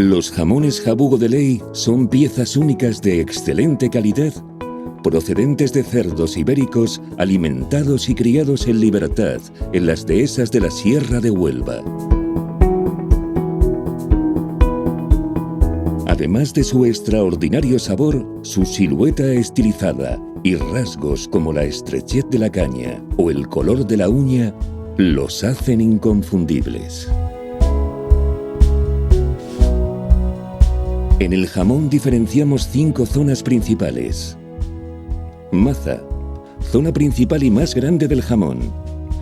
Los jamones Jabugo de Ley son piezas únicas de excelente calidad, procedentes de cerdos ibéricos alimentados y criados en libertad en las dehesas de la Sierra de Huelva. Además de su extraordinario sabor, su silueta estilizada y rasgos como la estrechez de la caña o el color de la uña los hacen inconfundibles. En el jamón diferenciamos 5 zonas principales. Maza, zona principal y más grande del jamón.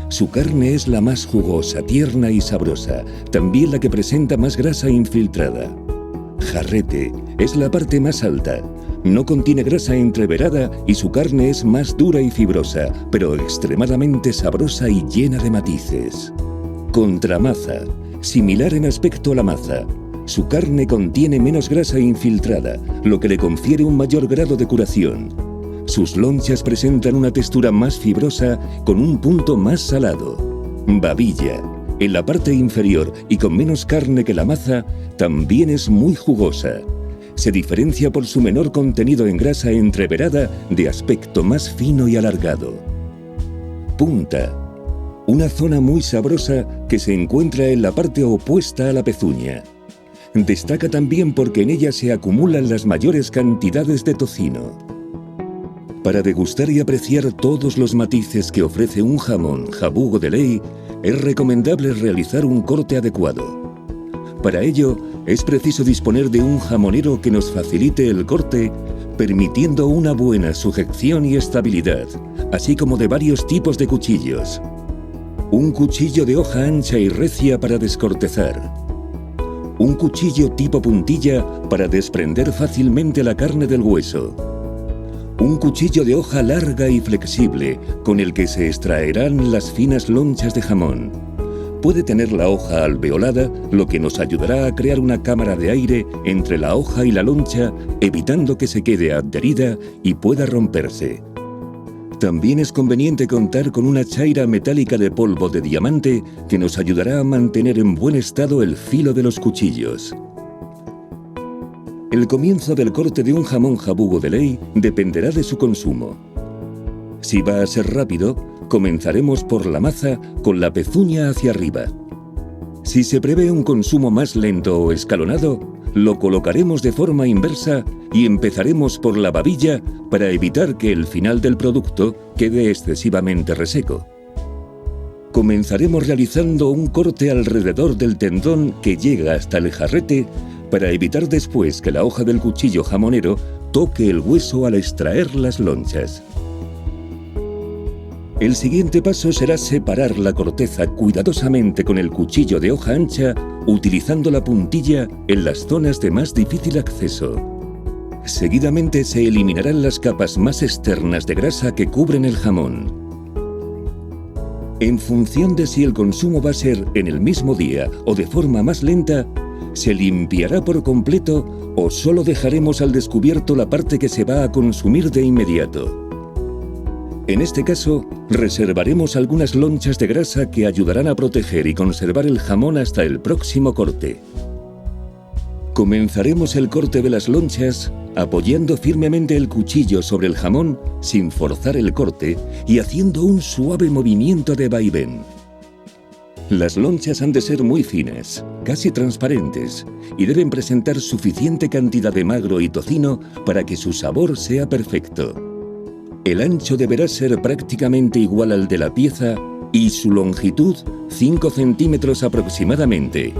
Su carne es la más jugosa, tierna y sabrosa, también la que presenta más grasa infiltrada. Jarrete, es la parte más alta. No contiene grasa entreverada y su carne es más dura y fibrosa, pero extremadamente sabrosa y llena de matices. Contramaza, similar en aspecto a la maza. Su carne contiene menos grasa infiltrada, lo que le confiere un mayor grado de curación. Sus lonchas presentan una textura más fibrosa con un punto más salado. Babilla, en la parte inferior y con menos carne que la maza, también es muy jugosa. Se diferencia por su menor contenido en grasa entreverada de aspecto más fino y alargado. Punta, una zona muy sabrosa que se encuentra en la parte opuesta a la pezuña. Destaca también porque en ella se acumulan las mayores cantidades de tocino. Para degustar y apreciar todos los matices que ofrece un jamón Jabugo de Ley, es recomendable realizar un corte adecuado. Para ello, es preciso disponer de un jamonero que nos facilite el corte, permitiendo una buena sujeción y estabilidad, así como de varios tipos de cuchillos. Un cuchillo de hoja ancha y recia para descortezar. Un cuchillo tipo puntilla para desprender fácilmente la carne del hueso. Un cuchillo de hoja larga y flexible con el que se extraerán las finas lonchas de jamón. Puede tener la hoja alveolada, lo que nos ayudará a crear una cámara de aire entre la hoja y la loncha, evitando que se quede adherida y pueda romperse. También es conveniente contar con una chaira metálica de polvo de diamante que nos ayudará a mantener en buen estado el filo de los cuchillos. El comienzo del corte de un jamón Jabugo de Ley dependerá de su consumo. Si va a ser rápido, comenzaremos por la maza con la pezuña hacia arriba. Si se prevé un consumo más lento o escalonado, lo colocaremos de forma inversa y empezaremos por la babilla para evitar que el final del producto quede excesivamente reseco. Comenzaremos realizando un corte alrededor del tendón que llega hasta el jarrete para evitar después que la hoja del cuchillo jamonero toque el hueso al extraer las lonchas. El siguiente paso será separar la corteza cuidadosamente con el cuchillo de hoja ancha, utilizando la puntilla en las zonas de más difícil acceso. Seguidamente se eliminarán las capas más externas de grasa que cubren el jamón. En función de si el consumo va a ser en el mismo día o de forma más lenta, se limpiará por completo o solo dejaremos al descubierto la parte que se va a consumir de inmediato. En este caso, reservaremos algunas lonchas de grasa que ayudarán a proteger y conservar el jamón hasta el próximo corte. Comenzaremos el corte de las lonchas apoyando firmemente el cuchillo sobre el jamón sin forzar el corte y haciendo un suave movimiento de vaivén. Las lonchas han de ser muy finas, casi transparentes, y deben presentar suficiente cantidad de magro y tocino para que su sabor sea perfecto. El ancho deberá ser prácticamente igual al de la pieza y su longitud 5 centímetros aproximadamente.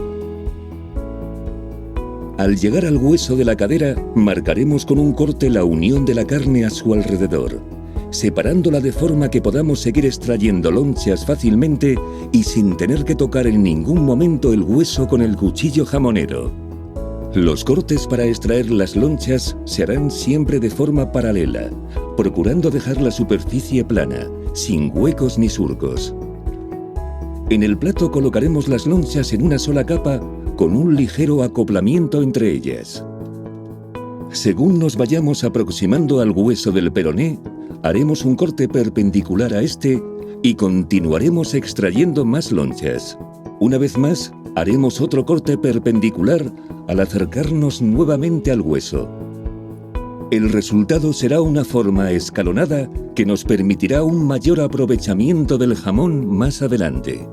Al llegar al hueso de la cadera, marcaremos con un corte la unión de la carne a su alrededor, separándola de forma que podamos seguir extrayendo lonchas fácilmente y sin tener que tocar en ningún momento el hueso con el cuchillo jamonero. Los cortes para extraer las lonchas se harán siempre de forma paralela, procurando dejar la superficie plana, sin huecos ni surcos. En el plato colocaremos las lonchas en una sola capa con un ligero acoplamiento entre ellas. Según nos vayamos aproximando al hueso del peroné, haremos un corte perpendicular a este y continuaremos extrayendo más lonchas. Una vez más, haremos otro corte perpendicular al acercarnos nuevamente al hueso. El resultado será una forma escalonada que nos permitirá un mayor aprovechamiento del jamón más adelante.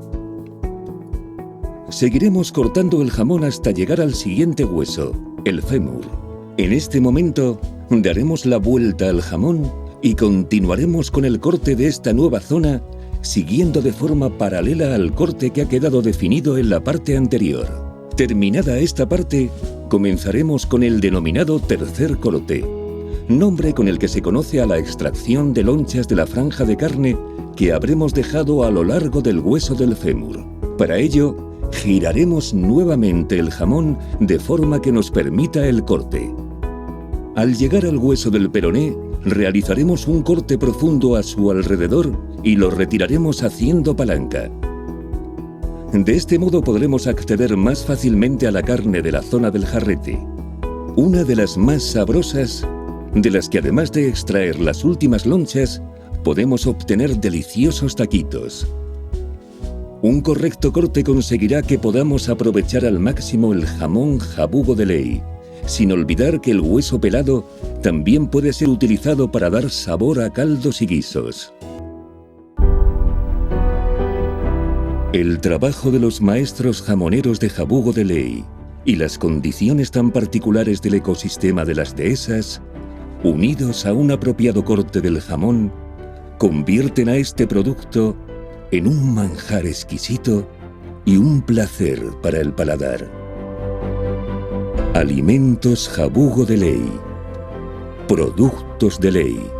Seguiremos cortando el jamón hasta llegar al siguiente hueso, el fémur. En este momento, daremos la vuelta al jamón y continuaremos con el corte de esta nueva zona, siguiendo de forma paralela al corte que ha quedado definido en la parte anterior. Terminada esta parte, comenzaremos con el denominado tercer corte, nombre con el que se conoce a la extracción de lonchas de la franja de carne que habremos dejado a lo largo del hueso del fémur. Para ello, giraremos nuevamente el jamón de forma que nos permita el corte. Al llegar al hueso del peroné, realizaremos un corte profundo a su alrededor y lo retiraremos haciendo palanca. De este modo podremos acceder más fácilmente a la carne de la zona del jarrete, una de las más sabrosas, de las que además de extraer las últimas lonchas, podemos obtener deliciosos taquitos. Un correcto corte conseguirá que podamos aprovechar al máximo el jamón jabugo de ley, sin olvidar que el hueso pelado también puede ser utilizado para dar sabor a caldos y guisos. El trabajo de los maestros jamoneros de jabugo de ley y las condiciones tan particulares del ecosistema de las dehesas, unidos a un apropiado corte del jamón, convierten a este producto en un manjar exquisito y un placer para el paladar. Alimentos Jabugo de Ley. Productos de ley.